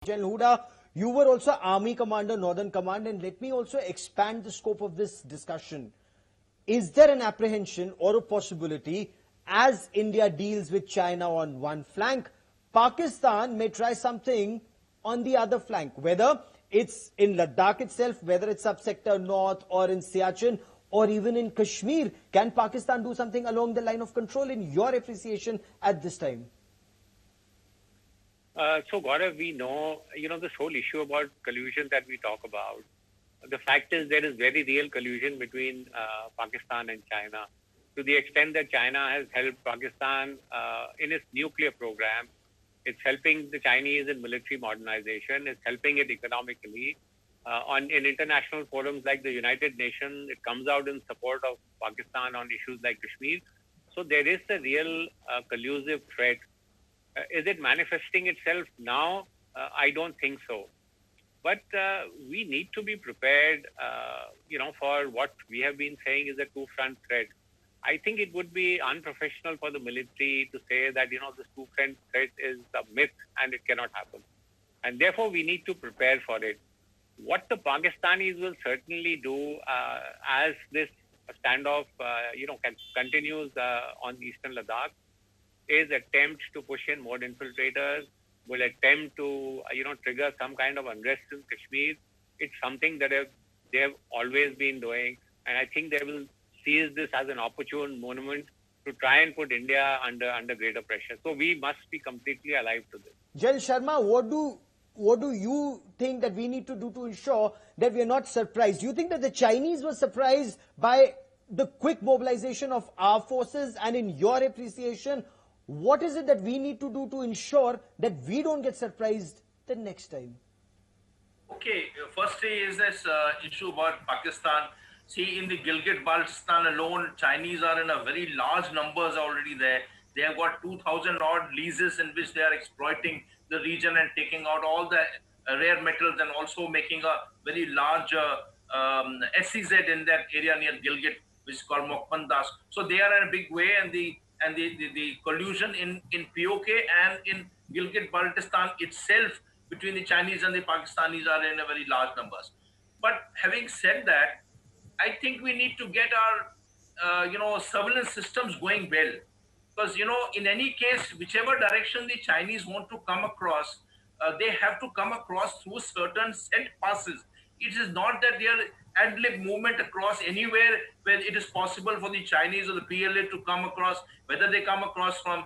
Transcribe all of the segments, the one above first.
Gen Hooda, you were also Army Commander, Northern Command, and let me also expand the scope of this discussion. Is there an apprehension or a possibility, as India deals with China on one flank, Pakistan may try something on the other flank, whether it's in Ladakh itself, whether it's subsector North or in Siachen, or even in Kashmir? Can Pakistan do something along the line of control in your appreciation at this time? So Gaurav, we know, this whole issue about collusion that we talk about. The fact is there is very real collusion between Pakistan and China, to the extent that China has helped Pakistan in its nuclear program. It's helping the Chinese in military modernization. It's helping it economically. In international forums like the United Nations, it comes out in support of Pakistan on issues like Kashmir. So there is a real collusive threat. Is it manifesting itself now? I don't think so. But we need to be prepared, for what we have been saying is a two-front threat. I think it would be unprofessional for the military to say that, this two-front threat is a myth and it cannot happen. And therefore, we need to prepare for it. What the Pakistanis will certainly do as this standoff, continues on eastern Ladakh, is attempt to push in more infiltrators, will attempt to, trigger some kind of unrest in Kashmir. It's something that they have always been doing. And I think they will seize this as an opportune moment to try and put India under greater pressure. So we must be completely alive to this. Gen Sharma, what do you think that we need to do to ensure that we are not surprised? Do you think that the Chinese were surprised by the quick mobilization of our forces? And in your appreciation, what is it that we need to do to ensure that we don't get surprised the next time? Okay, firstly is this issue about Pakistan. See, in the Gilgit-Baltistan alone, Chinese are in a very large numbers already there. They have got 2,000 odd leases in which they are exploiting the region and taking out all the rare metals and also making a very large SEZ in that area near Gilgit, which is called Mokmandas. So they are in a big way, and the collusion in POK and in Gilgit-Baltistan itself between the Chinese and the Pakistanis are in a very large numbers. But having said that, I think we need to get our, surveillance systems going well. Because, in any case, whichever direction the Chinese want to come across, they have to come across through certain set passes. It is not that they are ad-lib movement across anywhere where it is possible for the Chinese or the PLA to come across, whether they come across from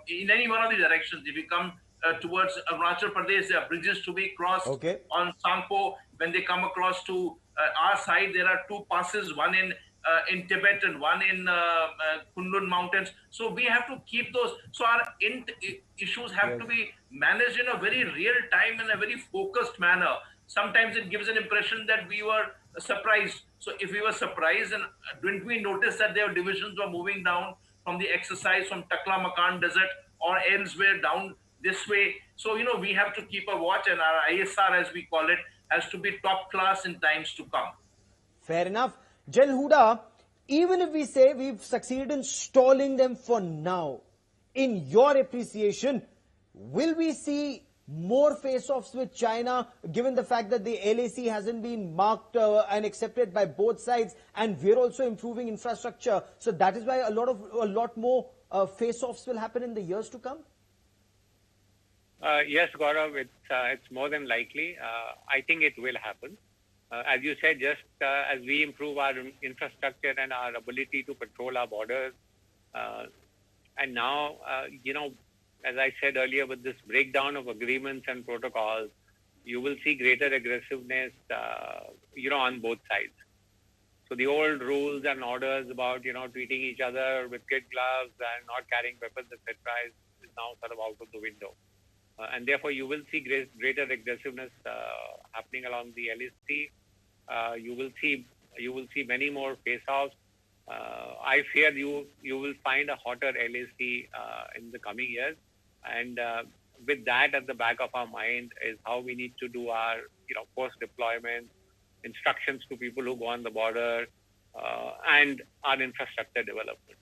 in any one of the directions. If you come towards Arunachal Pradesh, there are bridges to be crossed. Okay. On Sangpo. When they come across to our side, there are two passes, one in Tibet and one in Kundun Mountains. So we have to keep those. So our issues have to be managed in a very real time and a very focused manner. Sometimes it gives an impression that we were surprised. So if we were surprised, and didn't we notice that their divisions were moving down from the exercise from Takla Makan Desert or elsewhere down this way? So, we have to keep a watch, and our ISR, as we call it, has to be top class in times to come. Fair enough. Gen Hooda, even if we say we've succeeded in stalling them for now, in your appreciation, will we see more face-offs with China, given the fact that the LAC hasn't been marked and accepted by both sides, and we're also improving infrastructure? So that is why a lot more face-offs will happen in the years to come? Yes, Gaurav, it's more than likely. I think it will happen. As you said, just as we improve our infrastructure and our ability to patrol our borders, and now, as I said earlier, with this breakdown of agreements and protocols, you will see greater aggressiveness, on both sides. So the old rules and orders about, treating each other with kid gloves and not carrying weapons, etc., is now sort of out of the window. And therefore, you will see greater aggressiveness happening along the LAC. You will see many more face-offs. I fear you will find a hotter LAC in the coming years. And with that at the back of our mind is how we need to do our, post-deployment, instructions to people who go on the border, and our infrastructure development.